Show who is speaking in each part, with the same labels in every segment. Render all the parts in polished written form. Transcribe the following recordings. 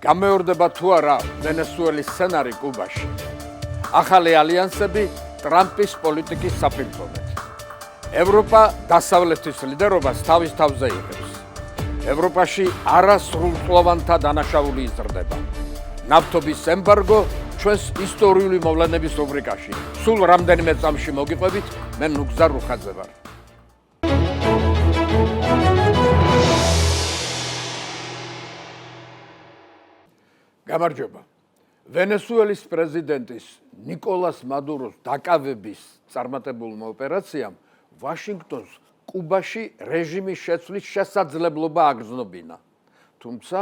Speaker 1: გამეორდება თუ არა ვენესუელის სცენარი კუბაში. ახალი ალიანსები ტრამპის პოლიტიკის საფირთომეთ. ევროპა დასავლეთის ლიდერობას თავის თავზე იღებს. ევროპაში არასრულწლოვანთა დანაშაული იზრდება. ნავთობის ემბარგო ჩვენს ისტორიული მოვლენების რუბრიკაში. სულ რამდენიმე წამში მოგიყვებით, მე ნუგზარ რუხაძე ვარ. გამარჯობა. ვენესუელის პრეზიდენტის ნიკოლას მადუროს დაკავების წარმატებულმა ოპერაციამ ვაშინგტონს კუბაში რეჟიმის შეცვლის შესაძლებლობა აგრძნობინა. თუმცა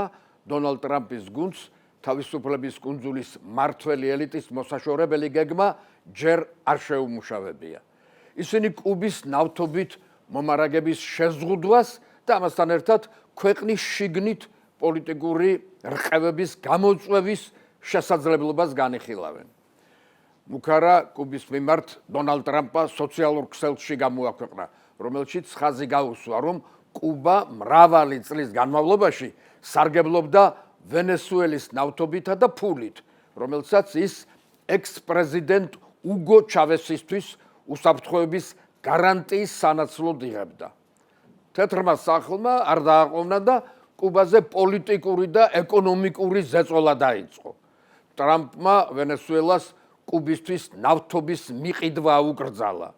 Speaker 1: დონალდ ტრამპის გუნდს თავისუფლების კუნძულის მმართველი ელიტის მოსაშორებელი გეგმა ჯერ არ შეუმუშავებია. ისინი კუბის ნავთობით მომარაგების შეზღუდვას და ამასთან ერთად ქვეყნის შიგნით პოლიტიკური რყევების გამოწვევის შესაძლებლობას განიხილავენ. მუქარა კუბის მიმართ დონალდ ტრამპმა სოციალურ ქსელში გამოაქვეყნა, რომელშიც ხაზი გაუსვა, რომ კუბა მრავალი წლის განმავლობაში სარგებლობდა ვენესუელის ნავთობითა და ფულით, რომელსაც ის ექს-პრეზიდენტ უგო ჩავესისთვის უსაფრთხოების გარანტიის სანაცვლოდ იღებდა. თეთრმა სახლმა არ დააყოვნა და კუბაზე პოლიტიკური და ეკონომიკური ზეწოლა დაიწყო. ტრამპმა ვენესუელას კუბისთვის ნავთობის მიყიდვა აუკრძალა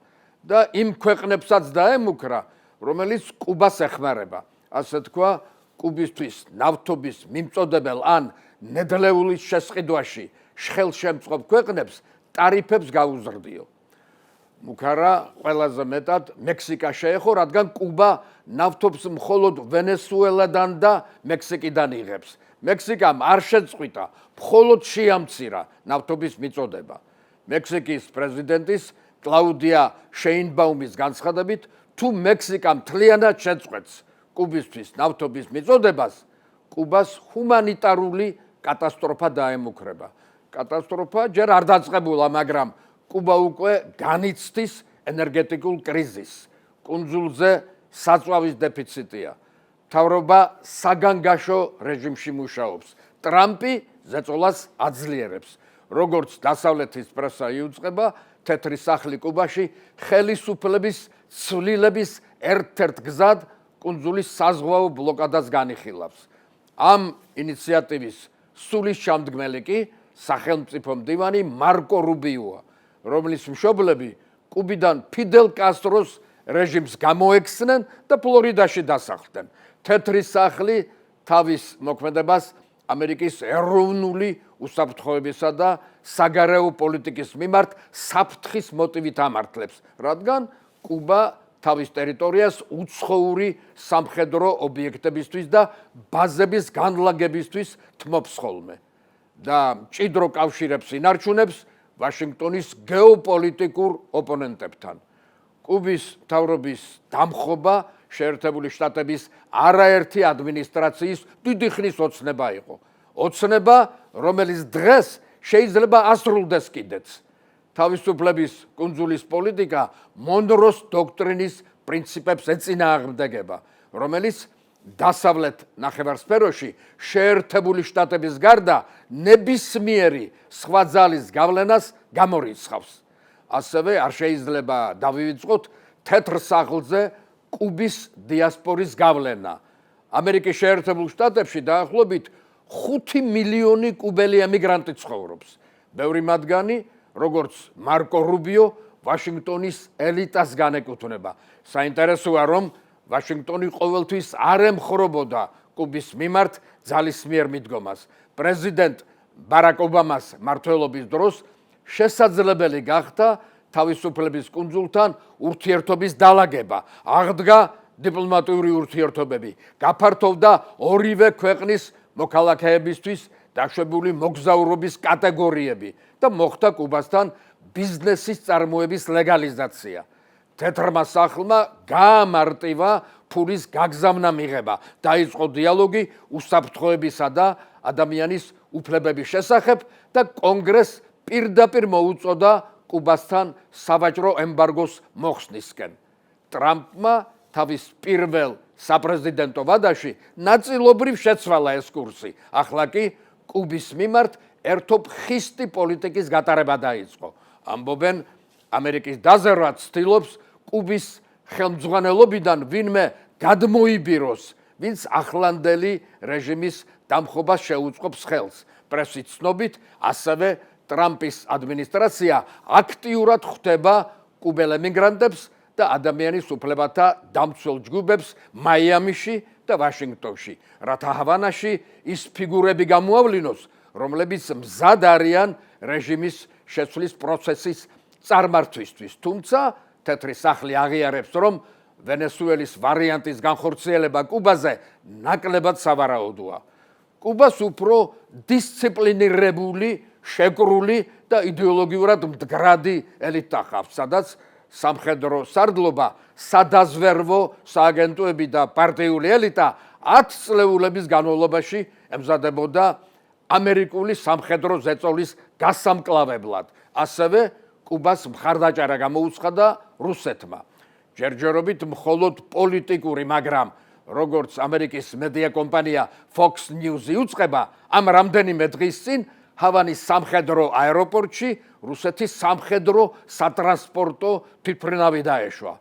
Speaker 1: და იმ ქვეყნებსაც დაემუქრა, რომელიც კუბას ეხმარება. ასე თქვა, კუბისთვის ნავთობის მიმწოდებელ ან ნედლეულის შესყიდვაში შხელშემწყობ ქვეყნებს ტარიფებს გაუზრდიო. მუქარა ყველაზე მეტად მექსიკა შეეხო, რადგან კუბა ნავთობს მხოლოდ ვენესუელადან და მექსიკიდან იღებს. მექსიკამ არ შეწყვიტა, მხოლოდ შეამცირა ნავთობის მიწოდება. მექსიკის პრეზიდენტის კლაუდია შეინბაუმის განცხადებით, თუ მექსიკა მთლიანად შეწყვეტს კუბისთვის ნავთობის მიწოდებას, კუბას ჰუმანიტარული კატასტროფა დაემუქრება. კატასტროფა ჯერ არ დაწყებულა, მაგრამ კუბა უკვე განიცდის ენერგეტიკულ კრიზისს. კუნძულზე საწვავის დეფიციტია. მთავრობა საგანგაშო რეჟიმში მუშაობს. ტრამპი ზეწოლას აძლიერებს. როგორც დასავლეთის პრესა იუწყება, თეთრი სახლი კუბაში ხელისუფლების ცვლილების ერთ-ერთ გზად კუნძულის საზღვაო ბლოკადას განიხილავს. ამ ინიციატივის სულის შემდგმელი კი სახელმწიფო მდივანი მარკო რუბიოა, რომლის მშობლები კუბიდან ფიდელ კასტროს რეჟიმს გამოექცნენ და ფლორიდაში დასახლდნენ. თეთრი სახლი თავის მოქმედებას ამერიკის ეროვნული უსაფრთხოებისა და საგარეო პოლიტიკის მიმართ საფრთხის მოტივით ამართლებს, რადგან კუბა თავის ტერიტორიას უცხოური სამხედრო ობიექტებისთვის და ბაზების განლაგებისთვის თმობს ხოლმე და მჭიდრო კავშირებს ინარჩუნებს ვაშინგტონის გეოპოლიტიკურ ოპონენტებთან. კუბის მთავრობის დამხობა შეერთებული შტატების არაერთი ადმინისტრაციის დიდი ხნის ოცნება იყო. ოცნება, რომელიც დღეს შეიძლება ასრულდეს კიდეც. თავისუფლების კუნძულის პოლიტიკა მონროს დოქტრინის პრინციპებს ეწინააღმდეგება, რომელიც დასავლეთ ნახევარსფეროში შეერთებული შტატების გარდა ნებისმიერი სხვა ძალის გავლენას გამორიცხავს. ასევე არ შეიძლება დავივიწყოთ თეთრ სახლზე კუბის დიასპორის გავლენა. ამერიკის შეერთებულ შტატებში დაახლოებით 5 მილიონი კუბელი ემიგრანტი ცხოვრობს. ბევრი მათგანი, როგორც მარკო რუბიო, ვაშინგტონის ელიტას განეკუთვნება. საინტერესოა, რომ ვაშინგტონი ყოველთვის არ ემხრობოდა კუბის მიმართ ძალისმიერ მიდგომას. პრეზიდენტ ბარაკ ობამას მმართველობის დროს შესაძლებელი გახდა თავისუფლების კუნძულთან ურთიერთობის დალაგება, აღდგა დიპლომატიური ურთიერთობები, გაფართოვდა ორივე ქვეყნის მოქალაქეებისთვის დაშვებული მოგზაურობის კატეგორიები და მოხდა კუბასთან ბიზნესის წარმოების ლეგალიზაცია. თეთრმა სახლმა გაამარტივა ფულის გაგზავნა მიღება, დაიწყო დიალოგი უსაფრთხოებისა და ადამიანის უფლებების შესახებ და კონგრესს პირდაპირ მოუწოდა კუბასთან სავაჭრო ემბარგოს მოხსნისკენ. ტრამპმა თავის პირველ საპრეზიდენტო ვადაში ნაწილობრივ შეცვალა ეს კურსი. ახლა კი კუბის მიმართ ერთობ ხისტი პოლიტიკის გატარება დაიწყო. ამბობენ, ამერიკის დაზერვა ცდილობს კუბის ხელმძღვანელობიდან ვინმე გადმოიბიროს, ვინც ახლანდელი რეჟიმის დამხობას შეუწყობს ხელს. პრესის ცნობით, ასევე ტრამპის ადმინისტრაცია აქტიურად ხვდება კუბელ ემიგრანტებს და ადამიანის უფლებათა დამცველ ჯგუფებს მაიამიში და ვაშინგტონში, რათა ჰავანაში ის ფიგურები გამოავლინოს, რომლებიც მზად არიან რეჟიმის შეცვლის პროცესის წარმართვისთვის. თუმცა თეთრი სახლი აღიარებს, რომ ვენესუელის ვარიანტის განხორციელება კუბაზე ნაკლებად სავარაუდოა. კუბას უფრო დისციპლინირებული, შეკრული და იდეოლოგიურად მდგრადი ელიტა ჰყავს, სადაც სამხედრო სარდლობა, სადაზვერვო სააგენტოები და პარტიული ელიტა 10 წლეულების განმავლობაში ემზადებოდა ამერიკული სამხედრო ზეწოლის გასამკლავებლად. ასევე კუბას მხარდაჭერა გამოუცხადა რუსეთმა. ჯერჯერობით მხოლოდ პოლიტიკური, მაგრამ როგორც ამერიკის მედია კომპანია Fox News იუწყება, ამ რამდენიმე დღის წინ ჰავანის სამხედრო აეროპორტში რუსეთის სამხედრო სატრანსპორტო თვითმფრინავი დაეშვა.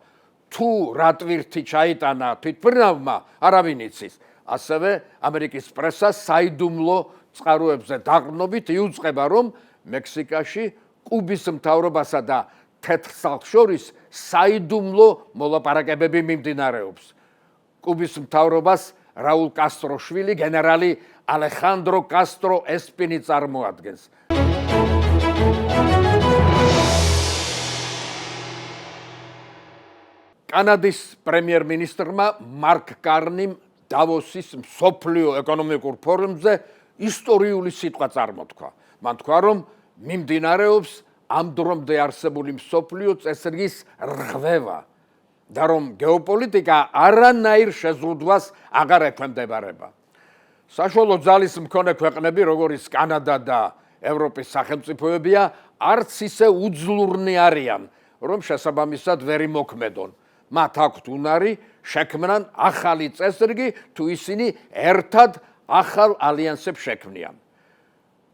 Speaker 1: თუ რა ტვირთი ჩაიტანა თვითმფრინავმა, არავინ იცის. ასევე ამერიკის პრესა საიდუმლო წყაროებზე დაყრდნობით იუწყება, რომ მექსიკაში კუბის მთავრობასა და თეთრ სახლს შორის საიდუმლო მოლაპარაკებები მიმდინარეობს. კუბის მთავრობას რაულ კასტროს შვილი გენერალი ალეხანდრო კასტრო ესპინი წარმოადგენს. კანადის პრემიერ-მინისტრმა მარკ კარნიმ დავოსის მსოფლიო ეკონომიკურ ფორუმზე ისტორიული სიტყვა წარმოთქვა. მან თქვა, რომ მიმდინარეობს ამ დრომდე არსებული მსოფლიო წესრიგის რღვევა და რომ გეოპოლიტიკა არანაირ შეზღუდვას აღარ ექვემდებარება. საშუალო ძალის მქონე ქვეყნები, როგორც კანადა და ევროპის სახელმწიფოებია, არც ისე უძლურნი არიან, რომ შესაბამისად ვერ იმოქმედონ. მათ აქვთ უნარი შექმნან ახალი წესრიგი, თუ ისინი ერთად ახალ ალიანსებს შექმნიან.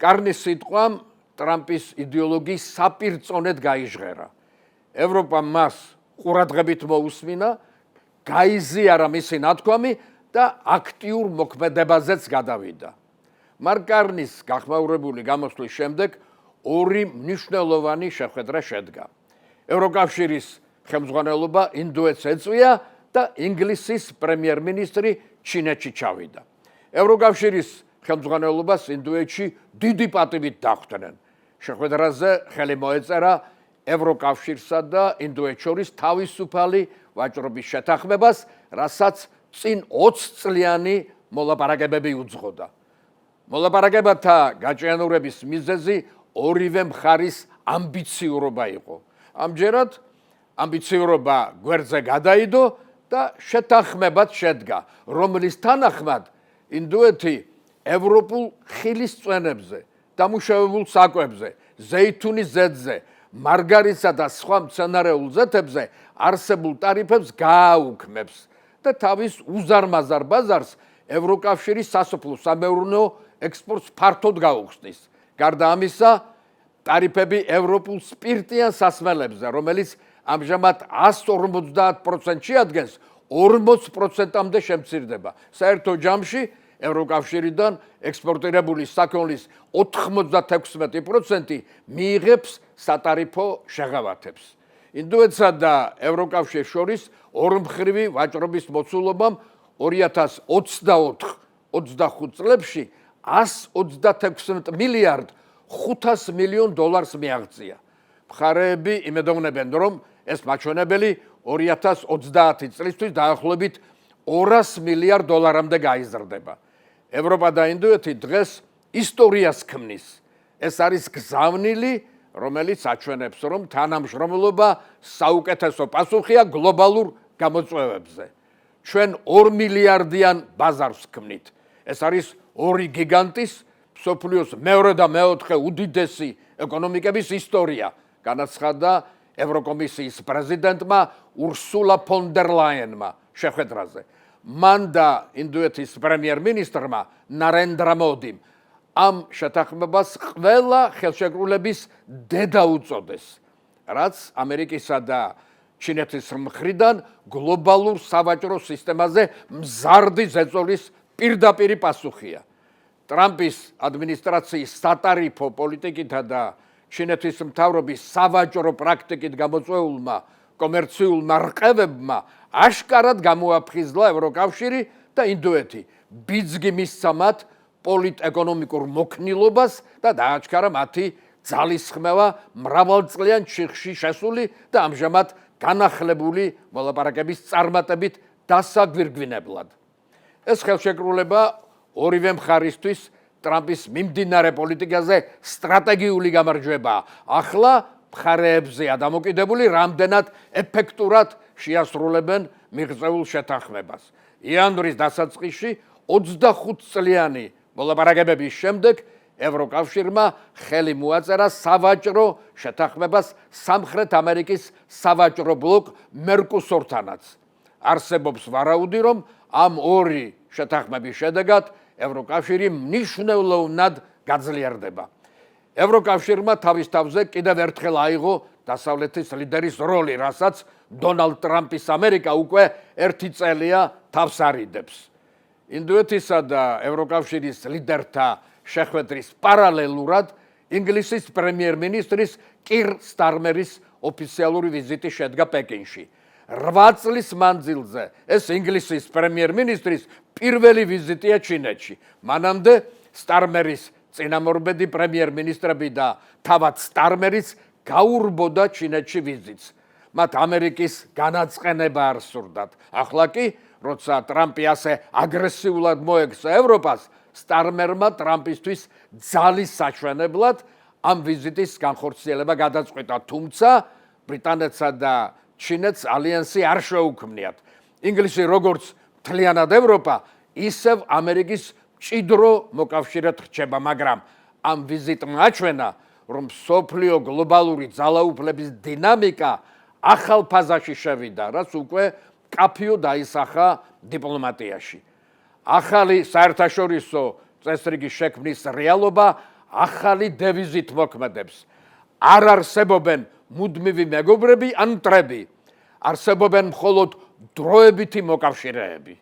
Speaker 1: კარნის სიტყვამ ტრამპის იდეოლოგიის საპირწონედ გაიჟღერა. ევროპამ მას ყურადღებით მოусმინა, გაიზიარა მისი ნათქვამი და აქტიურ მოქმედებაზეც გადავიდა. მარკ კარნის გახმაურებული გამოსვლის შემდეგ ორი მნიშვნელოვანი შეხვედრა შედგა. ევროკავშირის ხელმძღვანელობა ინდოეთს ეწვია და ინგლისის პრემიერ-მინისტრი ჩინეთში ჩავიდა. ევროკავშირის ხელმძღვანელობას ინდოეთში დიდი პატივით დახვდნენ. შეხვედრაზე ხელი მოეწერა ევროკავშირსა და ინდოეთს შორის თავისუფალი ვაჭრობის შეთანხმებას, რასაც წინ 20 წლიანი მოლაპარაკებები უძღოდა. მოლაპარაკებათა გაჭიანურების მიზეზი ორივე მხარის ამბიციურობა იყო. ამჯერად ამბიციურობა გვერდზე გადაიდო და შეთანხმებად შედგა, რომლის თანახმად ინდოეთი ევროპულ ხილის წვენებზე, დამუშავებულ საკვებზე, ზეითუნის ზეთზე, მარგარისა და სხვა მცენარეულ ზეთებზე არსებულ ტარიფებს გააუქმებს და თავის უზარმაზარ ბაზარს ევროკავშირის სასოფლო-სამეურნეო ექსპორტს ფართოდ გაუხსნის. გარდა ამისა, ტარიფები ევროპულ სპირტიან სასმელებზე, რომელიც ამჟამად 150% შეადგენს, 40%-მდე შემცირდება. საერთო ჯამში ევროკავშირიდან ექსპორტირებული საქონლის 96% მიიღებს სატარიფო შეღავათებს. ინდოეთსა და ევროკავშირს შორის ორმხრივი ვაჭრობის მოცულობამ 2024-25 წლებში 136 მილიარდ 500 მილიონ დოლარს მიაღწია. მხარეები იმედოვნებენ, რომ ეს მაჩვენებელი 2030 წლისთვის დაახლოებით 200 მილიარდ დოლარამდე გაიზრდება. ევროპა და ინდოეთი დღეს ისტორიას ქმნის. ეს არის გზავნილი, რომელიც აჩვენებს, რომ თანამშრომლობა საუკეთესო პასუხია გლობალურ გამოწვევებზე. ჩვენ 2 მილიარდიან ბაზარს ქმნით. ეს არის ორი გიგანტის, მსოფლიოს მეორე და მეოთხე უდიდესი ეკონომიკების ისტორია, განაცხადა ევროკომისიის პრეზიდენტმა ურსულა ფონ დერ ლაიენმა შეხვედრაზე. მან და ინდოეთის პრემიერ-მინისტრმა ნარენდრა მოდიმ ამ შეთანხმებას ყველა ხელშეკრულების დედა უწოდეს, რაც ამერიკისა და ჩინეთის მხრიდან გლობალურ სავაჭრო სისტემაზე მზარდი ზეწოლის პირდაპირი პასუხია. ტრამპის ადმინისტრაციის სატარიფო პოლიტიკითა და ჩინეთის მთავრობის სავაჭრო პრაქტიკით გამოწვეულმა კომერციულმა რყევებმა აშკარად გამოაფხიზლა ევროკავშირი და ინდოეთი. ბიძგი მისცა მათ პოლიტ-ეკონომიკურ მოქნილობას და დააჩქარა მათი ძალისხმევა მრავალწლიან ჩიხში შესული და ამჟამად განახლებული მოლაპარაკების წარმატებით დასაგვირგვინებლად. ეს ხელშეკრულება ორივე მხარისთვის ტრამპის მიმდინარე პოლიტიკაზე სტრატეგიული გამარჯვებაა. ახლა მხარეებზეა დამოკიდებული, რამდენად ეფექტურად შეასრულებენ მიღწეულ შეთანხმებას. იანვრის დასაწყისში 25 წლიანი მოლაპარაკებების შემდეგ ევროკავშირმა ხელი მოაწერა სავაჭრო შეთანხმებას სამხრეთ ამერიკის სავაჭრო ბლოკ მერკუსორთანაც. არსებობს ვარაუდი, რომ ამ ორი შეთანხმების შედეგად ევროკავშირი მნიშვნელოვნად გაძლიერდება. ევროკავშირმა თავის თავზე კიდევ ერთხელ აიღო დასავლეთის ლიდერის როლი, რასაც დონალდ ტრამპის ამერიკა უკვე 1 წელია თავს არიდებს. ინდოეთისა და ევროკავშირის ლიდერთა შეხვედრის პარალელურად ინგლისის პრემიერ-მინისტრის კირ სტარმერის ოფიციალური ვიზიტი შედგა პეკინში. 8 წლის მანძილზე ეს ინგლისის პრემიერ-მინისტრის პირველი ვიზიტია ჩინეთში. მანამდე სტარმერის წინამორბედი პრემიერ-მინისტრები და თავად სტარმერის გაურბოდა ჩინეთში ვიზიტს. მათ ამერიკის განაწყენება არ სურდათ. ახლა კი, როცა ტრამპი ასე აგრესიულად მოექცა ევროპას, სტარმერმა ტრამპისთვის ძალის საჩვენებლად ამ ვიზიტის განხორციელება გადაწყვიტა, თუმცა ბრიტანეთსა და ჩინეთს ალიანსი არ შეუქმნიათ. ინგლისი როგორც მთლიანად ევროპა, ისევ ამერიკის მჭიდრო მოკავშირედ რჩება, მაგრამ ამ ვიზიტმა აჩვენა, რომ მსოფლიო გლობალური ძალაუფლების დინამიკა ახალ ფაზაში შევიდა, რაც უკვე კაფიო დაისახა დიპლომატიაში. ახალი საერთაშორისო წესრიგის შექმნის რეალობა ახალი დევიზით მოქმედებს. არ არსებობენ მუდმივი მეგობრები ან მტრები, არსებობენ მხოლოდ დროებითი მოკავშირეები.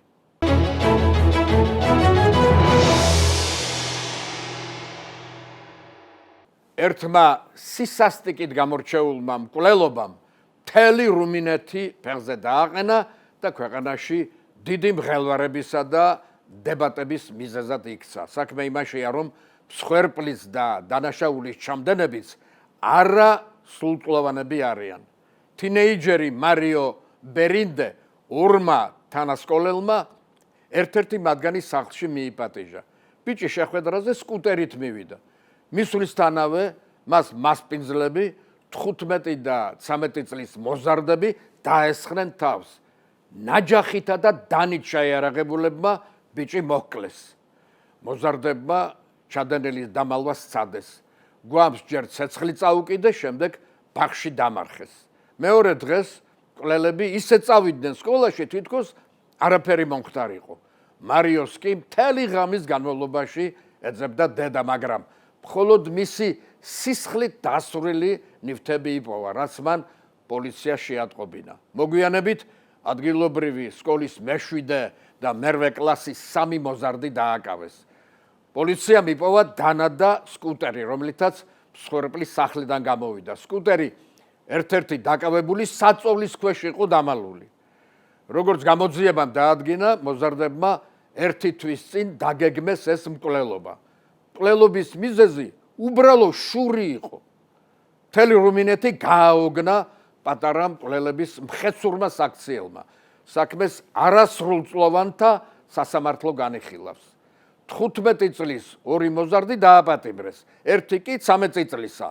Speaker 1: ერთმა სისასტიკით გამორჩეულმა მკვლელობამ მთელი რუმინეთი ფეხზე დააყენა და ქვეყანაში დიდი მღელვარებისა და დებატების მიზეზად იქცა. საქმე იმაშია, რომ მსხვერპლის და დანაშაულის ჩამდენებიც არა სრულწლოვანები არიან. თინეიჯერი მარიო ბერინდე ორმა თანასკოლელმა ერთ-ერთი მათგანი სახლში მიიპატიჟა. ბიჭი შეხვედრაზე სკუტერით მივიდა. მისვლისთანავე მას მასპინძლები 15 და 13 წლის მოზარდები დაესხნენ თავს. ნაჯახითა და დანით შეიარაღებულებმა ბიჭი მოკლეს. მოზარდებმა ჩადენილი დამალვა სცადეს. გვამს ჯერ ცეცხლი წაუკიდეს, შემდეგ ბაღში დამარხეს. მეორე დღეს მკვლელები ისე წავიდნენ სკოლაში, თითქოს არაფერი მომხდარიყო. მარიოს კი მთელი ღამის განმავლობაში ეძებდა დედა, მაგრამ მხოლოდ მისი სისხლით დასრული ნივთები იპოვა, რაც მან პოლიცია შეატყობინა. მოგვიანებით ადგილობრივი სკოლის მე-7 და მე-8 კლასის 3 მოზარდი დააკავეს. პოლიციამ იპოვა დანა და სკუტერი, რომლითაც მსხვერპლის სახლიდან გამოვიდა. სკუტერი ერთ-ერთი დაკავებული საწოვლის ქვეშ იყო დამალული. როგორც გამოძიებამ დაადგინა, მოზარდებმა 1 თვის წინ დაგეგმეს ეს მკვლელობა. მკვლელობის მიზეზი უბრალო შური იყო. მთელი რუმინეთი გააოგნა პატარა მკვლელების მხეცურმა საქციელმა. საქმეს არასრულწლოვანთა სასამართლო განიხილავს. 15 წლის ორი მოზარდი დააპატიმრეს, ერთი კი 13 წლისა.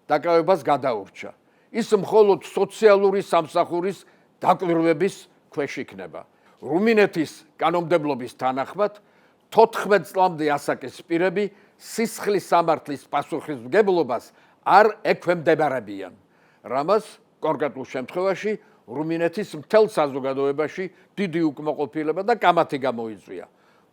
Speaker 1: დაკავებას გადაურჩა. ის მხოლოდ სოციალური სამსახურის დაკვირვების ქვეშ იქნება. რუმინეთის კანონმდებლობის თანახმად 14 წლამდე ასაკის პირები სისხლის სამართლის პასუხისმგებლობას არ ექვემდებარებიან. რამაც კონკრეტულ შემთხვევაში რუმინეთის მთელ საზოგადოებაში დიდი უკმაყოფილება და კამათი გამოიწვია.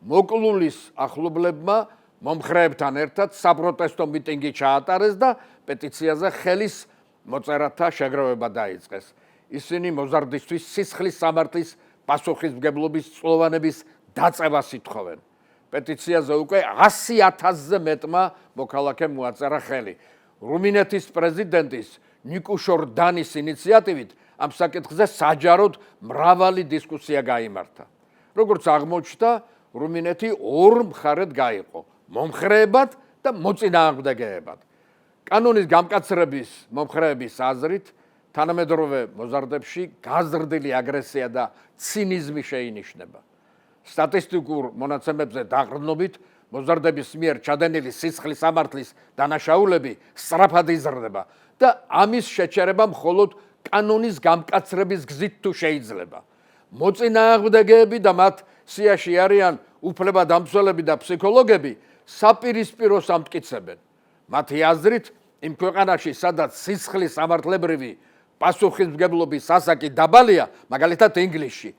Speaker 1: მოკლულის ახლობლებმა მომხრეებთან ერთად საპროტესტო მიტინგი ჩაატარეს და პეტიციაზე ხელის მოწერათა შეგროვება დაიწყეს. ისინი მოზარდისთვის სისხლის სამართლის პასუხისმგებლობის წყლოვანების დაწევას ითხოვენ. პეტიციაზე უკვე 100,000-ზე მეტმა მოქალაქემ მოაწერა ხელი. რუმინეთის პრეზიდენტის ნიკუშორ-დანის ინიციატივით ამ საკითხზე საჯაროდ მრავალი დისკუსია გაიმართა. როგორც აღმოჩნდა, რუმინეთი ორ მხარედ გაიყო: მომხრეებად და მოწინააღმდეგეებად. კანონის გამკაცრების მომხრეების აზრით, თანამედროვე მოზარდებში გაზრდილი აგრესია და ცინიზმი შეინიშნება. სტატისტიკურ მონაცემებზე დაყრდნობით, მოზარდების მიერ ჩადენილი სისხლის სამართლის დანაშაულები სწრაფად იზრდება და ამის შეჩერება მხოლოდ კანონის გამკაცრების გზით თუ შეიძლება. მოწინააღმდეგეები და მათ სიაში არიან უფლებადამცველები და ფსიქოლოგები საპირისპიროს ამტკიცებენ. მათი აზრით, იმ ქვეყანაში, სადაც სისხლის სამართლებრივი პასუხისმგებლობის ასაკი დაბალია, მაგალითად ინგლისში,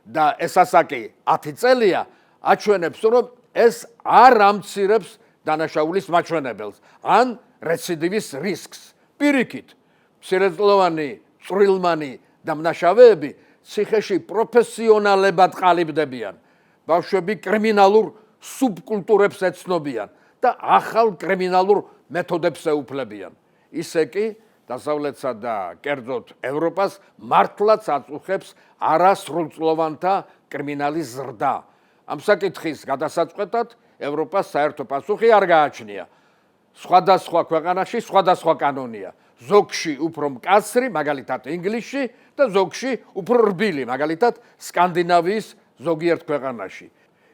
Speaker 1: და ეს ასაკი 10 წელია, აჩვენებს, რომ ეს არ ამცირებს დანაშაულის მაჩვენებელს ან რეციდივის რისკს. პირიქით, მცირეწლოვანი, წვრილმანი და მნაშავეები ციხეში პროფესიონალებად ყალიბდებიან. ბავშვები კრიმინალურ სუბკულტურებს ეცნობიან და ახალ კრიმინალურ მეთოდებს ეუფლებიან. ისე კი დასავლეთსა და კერძოდ ევროპას მართლაც აწუხებს არასრულწლოვანთა კრიმინალის ზრდა. ამ საკითხის გადასაწყვეტად ევროპას საერთო პასუხი არ გააჩნია. სხვადასხვა ქვეყანაში სხვადასხვა კანონია. ზოგში უფრო მკაცრი, მაგალითად ინგლისში და ზოგში უფრო რბილი, მაგალითად სკანდინავიის ზოგიერთ ქვეყანაში.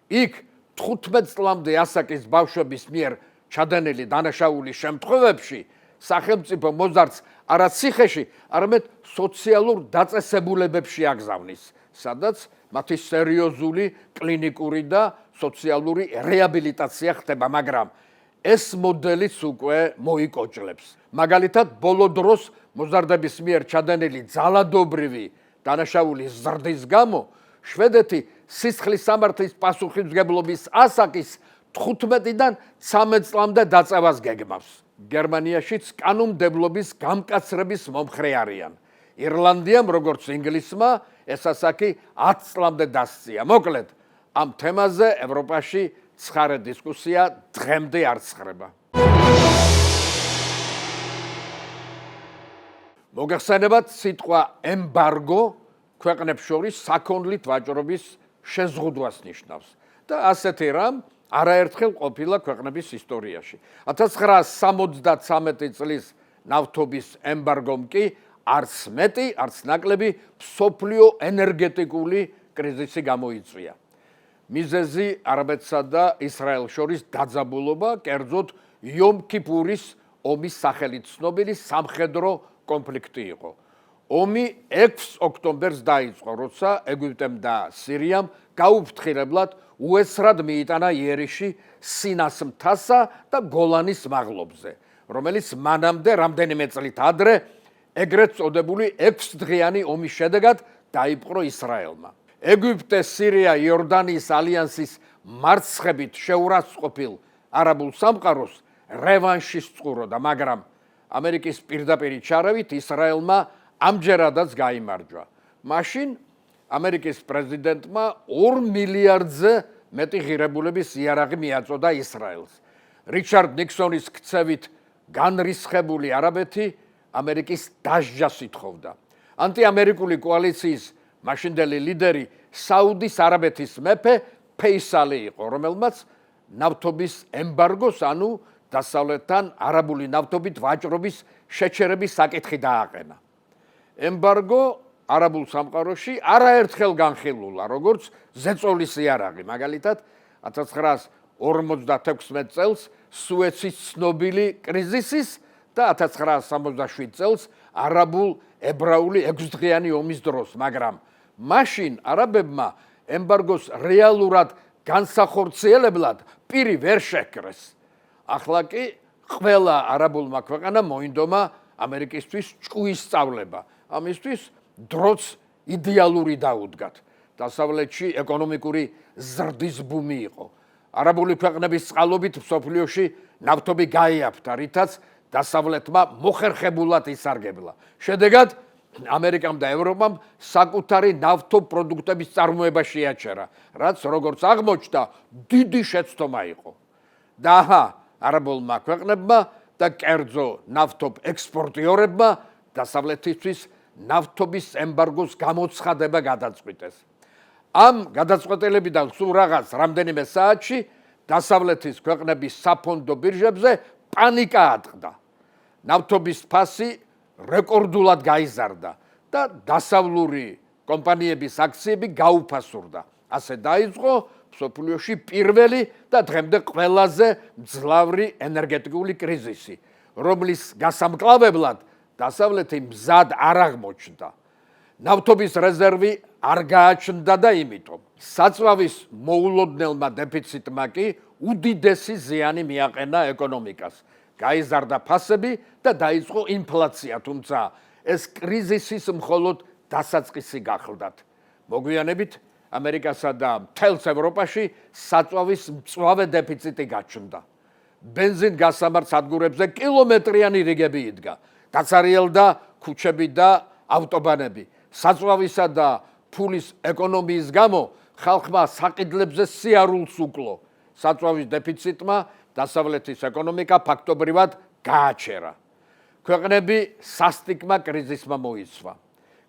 Speaker 1: იქ 15 წლამდე ასაკის ბავშვების მიერ ჩადენილი დანაშაულის შემთხვევებში სახელმწიფო მოზარდს არა ციხეში, არამედ სოციალურ დაწესებულებებში აგზავნის, სადაც მათი სერიოზული კლინიკური და სოციალური რეაბილიტაცია ხდება, მაგრამ ეს მოდელიც უკვე მოიკოჭლებს. მაგალითად, ბოლო დროს მოზარდების მიერ ჩადენილი ძალადობრივი დანაშაულის ზრდის გამო შვედეთი სისხლის სამართლის პასუხისმგებლობის ასაკის 15-დან 13 წლამდე დაწევას გეგმავს. გერმანიაშიც კანონმდებლობის გამკაცრების მომხრე არიან. ირლანდიამ, როგორც ინგლისმა, ეს ასაკი 10 წლამდე დასწია. მოკლედ, ამ თემაზე ევროპაში ცხარე დისკუსია დღემდე არ ცხრება. მოგეხსენებათ, სიტყვა ემბარგო ქვეყნებს შორის საქონლით ვაჭრობის შეზღუდვას ნიშნავს და ასეთი რამ არაერთხელ ყოფილა ქვეყნების ისტორიაში. 1973 წლის ნავთობის ემბარგომ კი არც მეტი, არც ნაკლები მსოფლიო ენერგეტიკული კრიზისი გამოიწვია. მიზეზი არაბეთსა და ისრაელს შორის დაძაბულობა, კერძოდ იომ-ქიპურის ომის სახელით ცნობილი სამხედრო კონფლიქტი იყო. ომი 6 ოქტომბერს დაიწყო, როცა ეგვიპტემ და სირიამ გაუფრთხილებლად უესრად მიიტანა იერიში სინას მთასა და გოლანის მაღლობზე, რომელიც მანამდე რამდენიმე წლით ადრე ეგრეთ წოდებული 6 დღიანი ომის შედეგად დაიპყრო ისრაელმა. ეგვიპტე, სირია, იორდანიის ალიანსის მარცხებით შეურაცხყოფილ არაბულ სამყაროს რევანში სწუროდა, მაგრამ ამერიკის პირდაპირი ჩარავით ისრაელმა ამჯერადაც გაიმარჯვა. მაშინ ამერიკის პრეზიდენტმა 2 მილიარდზე მეტი ღირებულების იარაღი მიაწოდა ისრაელს. რიჩარდ ნიქსონის ქცევით განრისხებული არაბეთი ამერიკის დასჯას ითხოვდა. ანტიამერიკული კოალიციის მაშინდელი ლიდერი საუდის არაბეთის მეფე ფეისალი იყო, რომელმაც ნავთობის ემბარგოს, ანუ დასავლეთთან არაბული ნავთობით ვაჭრობის შეჩერების საკითხი დააყენა. ემბარგო არაბულ სამყაროში არაერთხელ განხილულა, როგორც ზეწოლის იარაღი. მაგალითად, 1956 წელს სუეცის ცნობილი კრიზისის და 1967 წელს არაბულ-ებრაული 6 დღიანი ომის დროს, მაგრამ მაშინ არაბებმა ემბარგოს რეალურად განსახორციელებლად პირი ვერ შეჰკრეს. ახლა კი ყველა არაბულმა ქვეყანამ მოინდომა ამერიკისთვის ჭკუის სწავლება. ამისთვის დროც idéaluri დაუდგათ. დასავლეთში ეკონომიკური ზრდის ბუმი იყო. არაბული ქვეყნების წყალობით მსოფლიოში ნავთობი გაიაფთა, რითაც დასავლეთმა მოხერხებულად ისარგებლა. შედეგად ამერიკამ და ევროპამ საკუთარი ნავთობპროდუქტების წარმოება შეაჩერა, რაც როგორც აღმოჩნდა, დიდი შეცდომა იყო. და არაბულმა ქვეყნებმა და კერძო ნავთობ ექსპორტიორებმა დასავლეთისთვის ნავთობის ემბარგოს გამოცხადება გადაწყვიტეს. ამ გადაწყვეტილებიდან სულ რაღაც რამდენიმე საათში დასავლეთის ქვეყნების საფონდო ბირჟებზე პანიკა ატყდა. ნავთობის ფასი რეკორდულად გაიზარდა და დასავლური კომპანიების აქციები გაუფასურდა. ასე დაიწყო მსოფლიოში პირველი და დღემდე ყველაზე მძლავრი ენერგეტიკული კრიზისი, რომლის გასამკლავებლად დასავლეთი მზად არ აღმოჩნდა. ნავთობის რეზერვი არ გააჩნდა და იმიტომ საწვავის მოულოდნელმა დეფიციტმა კი უდიდესი ზიანი მიაყენა ეკონომიკას. გაიზარდა ფასები და დაიწყო ინფლაცია, თუმცა ეს კრიზისის მხოლოდ დასაწყისი გახლდათ. მოგვიანებით ამერიკასა და მთელს ევროპაში საწვავის მწვავე დეფიციტი გაჩნდა. ბენზინ გასამართ სადგურებზე კილომეტრიანი რიგები იდგა. დაცარიელდა ქუჩები და ავტობანები. საწვავისა და ფულის ეკონომიის გამო ხალხმა საყიდლებზე სიარულს უკლო. საწვავის დეფიციტმა დასავლეთის ეკონომიკა ფაქტობრივად გააჩერა. ქვეყნები სასტიკმა კრიზისმა მოიცვა.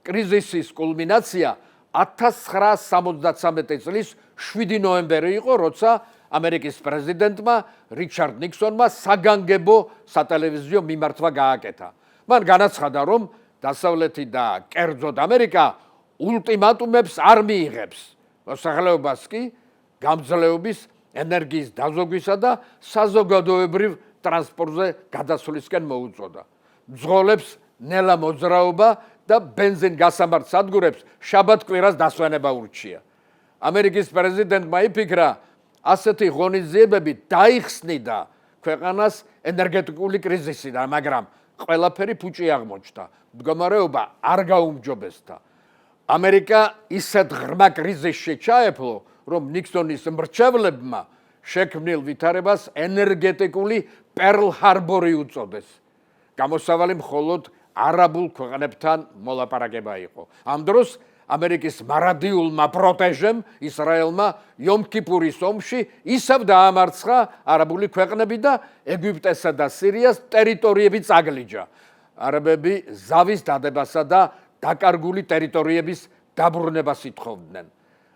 Speaker 1: კრიზისის კულმინაცია 1973 წლის 7 ნოემბერი იყო, როცა ამერიკის პრეზიდენტმა რიჩარდ ნიქსონმა საგანგებო სატელევიზიო მიმართვა გააკეთა. მან განაცხადა, რომ დასავლეთი და კერძოდ ამერიკა ულტიმატუმებს არ მიიღებს. მოსახლეობას კი გამძლეობის, ენერგიის დაზოგვისა და საზოგადოებრივ ტრანსპორტზე გადასვლისკენ მოუწოდა. მძღოლებს ნელა მოძრაობა და ბენზინ გასამართ სადგურებს შაბათ-კვირას დასვენება ურჩია. ამერიკის პრეზიდენტმა იფიქრა, ასეთი ღონისძიებები დაიხსნიდა ქვეყანას ენერგეტიკული კრიზისიდან, მაგრამ ყველაფერი ფუჭი აღმოჩნდა. მდგომარეობა არ გაუმჯობესდა. ამერიკა ისეთ ღრმა კრიზისში ჩაეფლო, რომ ნიქსონის მრჩევლებმა შექმნილ ვითარებას ენერგეტიკული პერლ ჰარბორი უწოდეს. გამოსავალი მხოლოდ არაბულ ქვეყნებთან მოლაპარაკება იყო. ამ დროს ამერიკის მარადიულმა პროტეჟემ ისრაელმა იომ-კიპურის ომში ისევ დაამარცხა არაბული ქვეყნები და ეგვიპტესა და სირიას ტერიტორიები წაგლიჯა. არაბები ზავის დადებასა და დაკარგული ტერიტორიების დაბრუნებას ითხოვდნენ.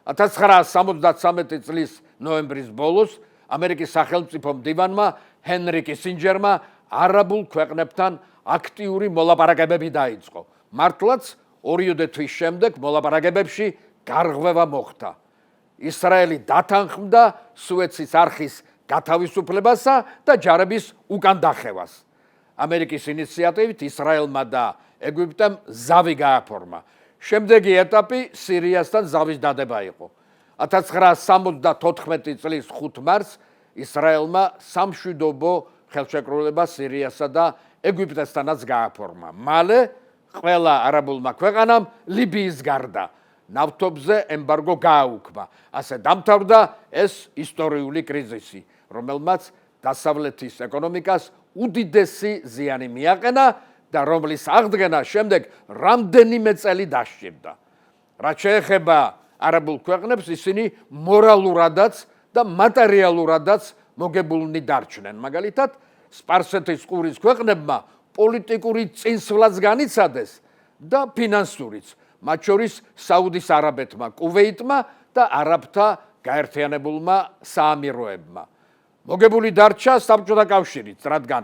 Speaker 1: 1973 წლის ნოემბრის ბოლოს ამერიკის სახელმწიფო მდივანმა ჰენრი კისინჯერმა არაბულ ქვეყნებთან აქტიური მოლაპარაკებები დაიწყო. მართლაც 2 თვის შემდეგ მოლაპარაკებებში გარღვევა მოხდა. ისრაელი დათანხმდა სუეცის არხის გათავისუფლებასა და ჯარების უკან დახევას. ამერიკის ინიციატივით ისრაელმა და ეგვიპტემ ზავი გააფორმა. შემდეგი ეტაპი სირიასთან ზავის დადება იყო. 1974 წლის 5 მარტს ისრაელმა სამშვიდობო ხელშეკრულება სირიასა და ეგვიპტესთანაც გააფორმა. მალე ყველა არაბულმა ქვეყანამ ლიბიის გარდა ნავთობზე ემბარგო გააუქმა. ასე დამთავრდა ეს ისტორიული კრიზისი, რომელმაც დასავლეთის ეკონომიკას უდიდესი ზიანი მიაყენა და რომლის აღდგენა შემდეგ რამდენიმე წელი დასჭირდა. რაც შეეხება არაბულ ქვეყნებს, ისინი მორალურადაც და მატერიალურადაც მოგებულნი დარჩნენ. მაგალითად, სპარსეთის ყურის ქვეყნებმა პოლიტიკური წინსვლაც განიცადეს და ფინანსურიც, მათ შორის საუდის არაბეთმა, კუვეიტმა და არაბთა გაერთიანებულმა საამიროებმა. მოგებული დარჩა საბჭოთა კავშირიც, რადგან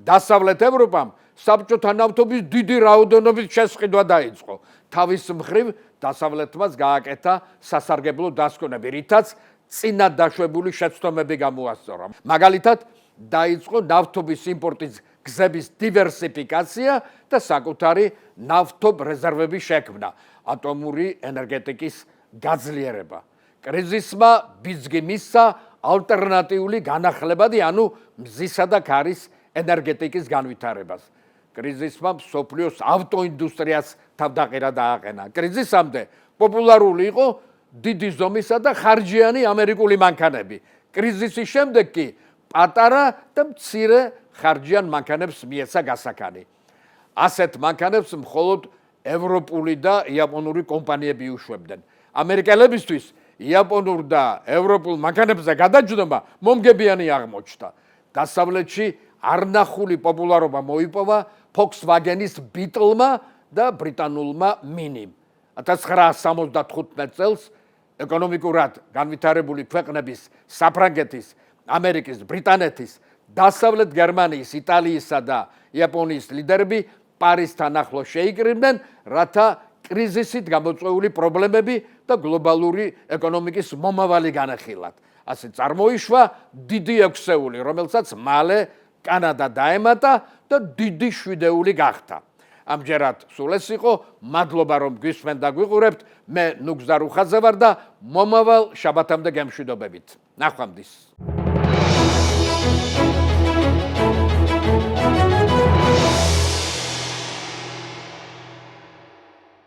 Speaker 1: დასავლეთ ევროპამ საბჭოთა ნავთობის დიდი რაოდენობის შესყიდვა დაიწყო. თავის მხრივ დასავლეთმაც გააკეთა სასარგებლო დასკვნები, რითაც წინად დაშვებული შეცდომები გამოასწორა. მაგალითად, დაიწყო ნავთობის იმპორტის გზების დივერსიფიკაცია და საკუთარი ნავთობ რეზერვების შექმნა, ატომური ენერგეტიკის გაძლიერება. კრიზისმა ბიძგი მისცა ალტერნატიული განახლებადი, ანუ მზისა და ქარის ენერგეტიკის განვითარებას. კრიზისმა მსოფლიოს ავტოინდუსტრიას თავდაყირა დააყენა. კრიზისამდე პოპულარული იყო დიდი ზომისა და ხარჯიანი ამერიკული მანქანები. კრიზისის შემდეგ კი პატარა და მცირე ხარჯიან მანქანებს მიეცა გასაქანი. ასეთ მანქანებს მხოლოდ ევროპული და იაპონური კომპანიები უშვებდნენ. ამერიკელებისთვის იაპონურ და ევროპულ მანქანებზე გადაჯდომა მომგებიანი აღმოჩნდა. დასავლეთში არნახული პოპულარობა მოიპოვა Volkswagen-ის Beetle-მა და ბრიტანულმა Mini-მ. 1975 წელს ეკონომიკურად განვითარებული ქვეყნების საფრანგეთის, ამერიკის, ბრიტანეთის, დასავლეთ გერმანიის, იტალიისა და იაპონიის ლიდერები პარიზთან ახლოს შეიკრიბნენ, რათა კრიზისით გამოწვეული პრობლემები და გლობალური ეკონომიკის მომავალი განეხილათ. ასე წარმოიშვა დიდი ექვსეული, რომელსაც მალე კანადა დაემატა და დიდი შვიდეული გახდა. ამჯერად სულ ეს იყო, მადლობა რომ გვისმენთ და გვიყურებთ. მე ნუგზარ უხაძე ვარ და მომავალ შაბათამდე გემშვიდობებით. ნახვამდის.